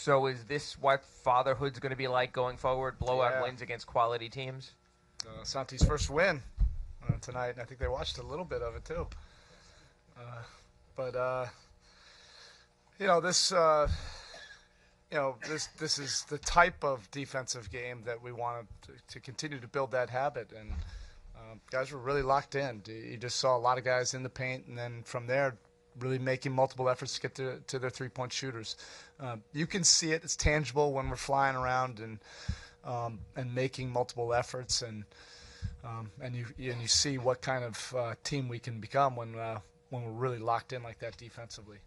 So is this what fatherhood's going to be like going forward? Blowout wins against quality teams? Santi's first win tonight, and I think they watched a little bit of it too. This is the type of defensive game that we want to continue to build that habit, and guys were really locked in. You just saw a lot of guys in the paint, and then from there, really making multiple efforts to get to their three-point shooters. You can see it; it's tangible when we're flying around and making multiple efforts, and you see what kind of team we can become when we're really locked in like that defensively.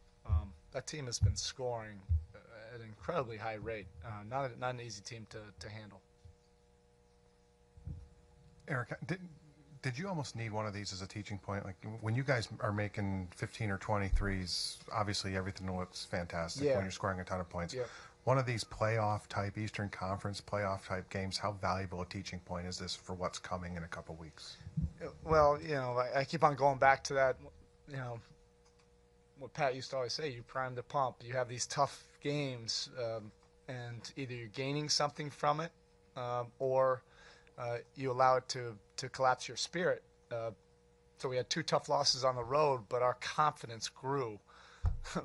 That team has been scoring at an incredibly high rate. Not an easy team to handle. Erik, did you almost need one of these as a teaching point? Like when you guys are making 15 or 20 threes, obviously everything looks fantastic when you're scoring a ton of points. Yeah. One of these playoff-type, Eastern Conference playoff-type games, how valuable a teaching point is this for what's coming in a couple weeks? Well, I keep on going back to that, what Pat used to always say, you prime the pump. You have these tough games, and either you're gaining something from it or you allow it to collapse your spirit. So we had 2 tough losses on the road, but our confidence grew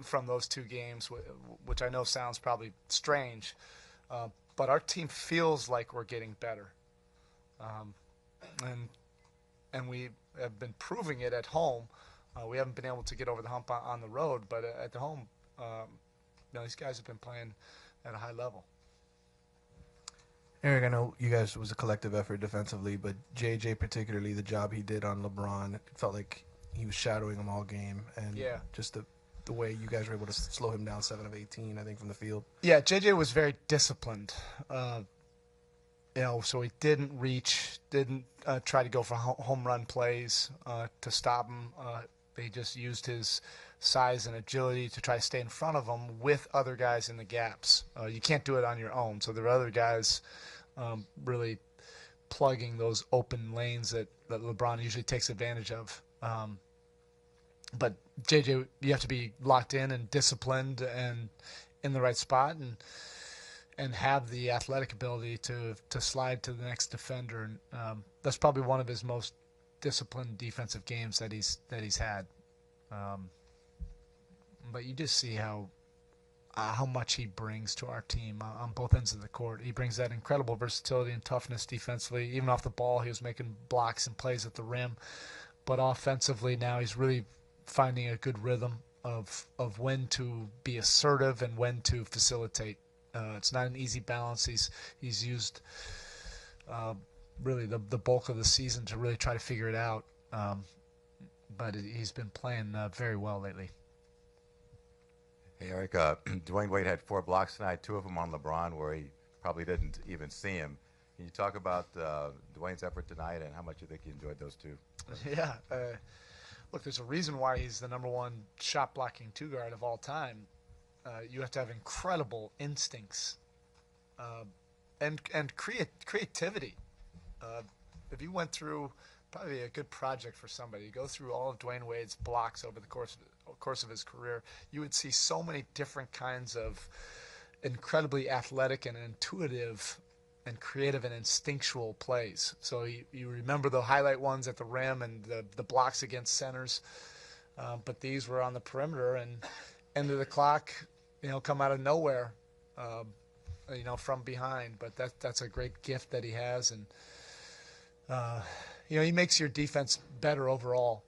from those 2 games, which I know sounds probably strange, but our team feels like we're getting better, and we have been proving it at home. We haven't been able to get over the hump on the road, but at the home, these guys have been playing at a high level. Erik, I know you guys, it was a collective effort defensively, but JJ particularly, the job he did on LeBron, it felt like he was shadowing him all game, and just the way you guys were able to slow him down 7 of 18, I think, from the field. Yeah, JJ was very disciplined. So he didn't try to go for home run plays to stop him. He just used his size and agility to try to stay in front of him with other guys in the gaps. You can't do it on your own, so there are other guys really plugging those open lanes that LeBron usually takes advantage of. But JJ, you have to be locked in and disciplined and in the right spot and have the athletic ability to slide to the next defender. And that's probably one of his most disciplined defensive games that he's had. But you just see how much he brings to our team on both ends of the court. He brings that incredible versatility and toughness defensively. Even off the ball, he was making blocks and plays at the rim. But offensively now he's really finding a good rhythm of when to be assertive and when to facilitate. It's not an easy balance. He's used really the bulk of the season to really try to figure it out. But he's been playing very well lately. Hey, Erik, Dwayne Wade had 4 blocks tonight, 2 of them on LeBron where he probably didn't even see him. Can you talk about Dwayne's effort tonight and how much you think he enjoyed those 2? Yeah. Look, there's a reason why he's the #1 shot-blocking 2-guard of all time. You have to have incredible instincts and creativity. If you went through probably a good project for somebody, go through all of Dwayne Wade's blocks over the course of his career, you would see so many different kinds of incredibly athletic and intuitive and creative and instinctual plays. So you remember the highlight ones at the rim and the blocks against centers, but these were on the perimeter and end of the clock, come out of nowhere, from behind. But that's a great gift that he has, and he makes your defense better overall,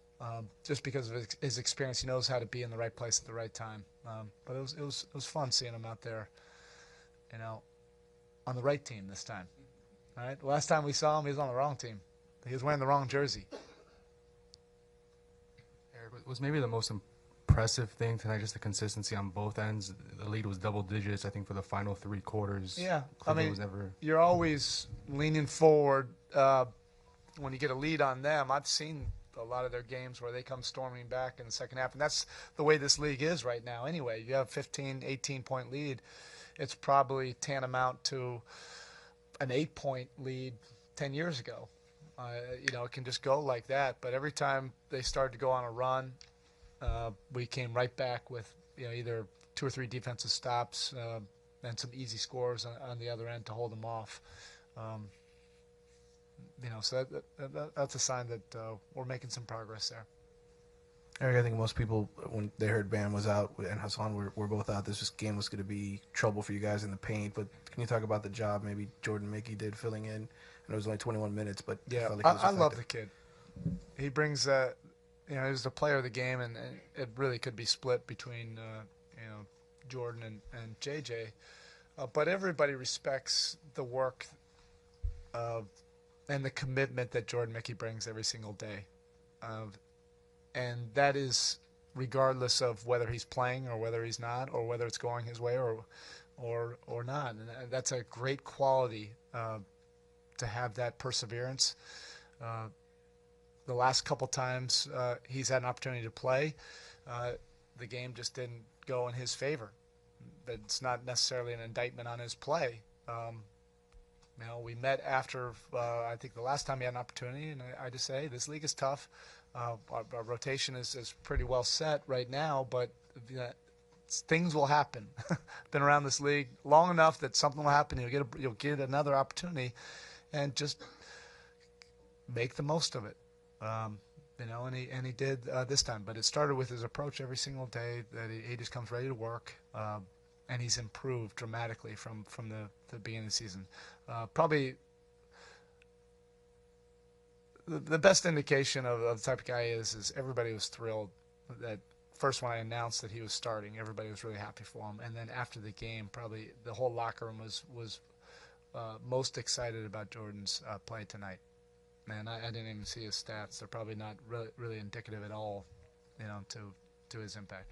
just because of his experience. He knows how to be in the right place at the right time. But it was fun seeing him out there, on the right team this time. All right, the last time we saw him, he was on the wrong team. He was wearing the wrong jersey. Erik, was maybe the most impressive thing tonight just the consistency on both ends. The lead was double digits, I think, for the final 3 quarters. Yeah, Cleveland you're always leaning forward when you get a lead on them. I've seen a lot of their games where they come storming back in the second half, and that's the way this league is right now anyway. You have a 15, 18-point lead. It's probably tantamount to an 8-point lead 10 years ago. It can just go like that. But every time they started to go on a run, we came right back with either 2 or 3 defensive stops, some easy scores on the other end to hold them off. So that's a sign that we're making some progress there. Erik, I think most people, when they heard Bam was out and Hassan were both out, this game was going to be trouble for you guys in the paint. But can you talk about the job maybe Jordan Mickey did filling in? And it was only 21 minutes, but yeah, like I love the kid. He brings he was the player of the game, and it really could be split between Jordan and JJ. But everybody respects the work and the commitment that Jordan Mickey brings every single day. And that is regardless of whether he's playing or whether he's not, or whether it's going his way or not. And that's a great quality to have that perseverance. The last couple times he's had an opportunity to play, the game just didn't go in his favor. It's not necessarily an indictment on his play. We met after, I think the last time he had an opportunity, and I just say, this league is tough. Our rotation is pretty well set right now, but things will happen. Been around this league long enough that something will happen. You'll get another opportunity, and just make the most of it. And he did this time. But it started with his approach every single day, that he just comes ready to work, and he's improved dramatically from the beginning of the season. Probably the best indication of the type of guy he is everybody was thrilled that first when I announced that he was starting, everybody was really happy for him. And then after the game, probably the whole locker room was most excited about Jordan's play tonight. Man, I didn't even see his stats. They're probably not really indicative at all, to his impact.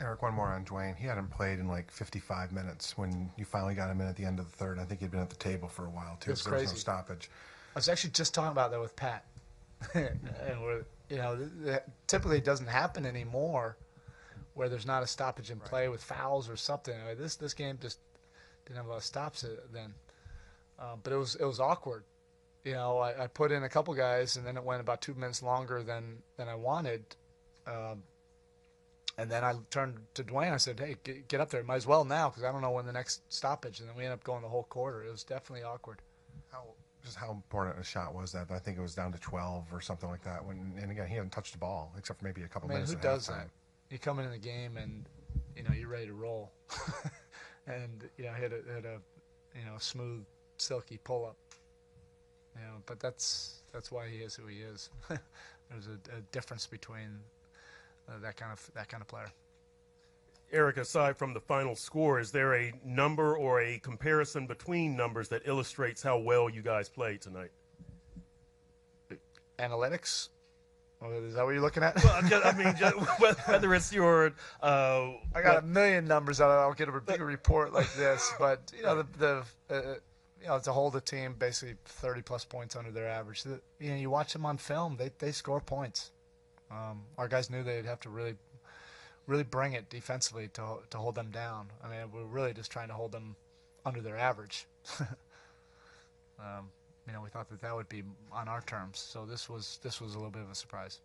Erik, one more on Dwayne. He hadn't played in like 55 minutes when you finally got him in at the end of the third. I think he'd been at the table for a while too. It's so crazy. There was no stoppage. I was actually just talking about that with Pat, and typically it doesn't happen anymore, where there's not a stoppage in play with fouls or something. This game just didn't have a lot of stops then, but it was awkward. I put in a couple guys, and then it went about 2 minutes longer than I wanted. And then I turned to Dwayne. I said, "Hey, get up there. Might as well now, because I don't know when the next stoppage." And then we ended up going the whole quarter. It was definitely awkward. How important a shot was that? I think it was down to 12 or something like that. And again, he hadn't touched the ball except for maybe a couple minutes. Who does that? You come in the game and you're ready to roll, and hit a smooth, silky pull up. But that's why he is who he is. There's a difference between that kind of player. Erik, aside from the final score, is there a number or a comparison between numbers that illustrates how well you guys played tonight? Analytics? Is that what you're looking at? Well, whether it's your... I got a million numbers. I'll get a big report like this, but to hold a team basically 30-plus points under their average. You watch them on film, they score points. Our guys knew they'd have to really bring it defensively to hold them down. I mean, we're really just trying to hold them under their average. We thought that would be on our terms. So this was a little bit of a surprise.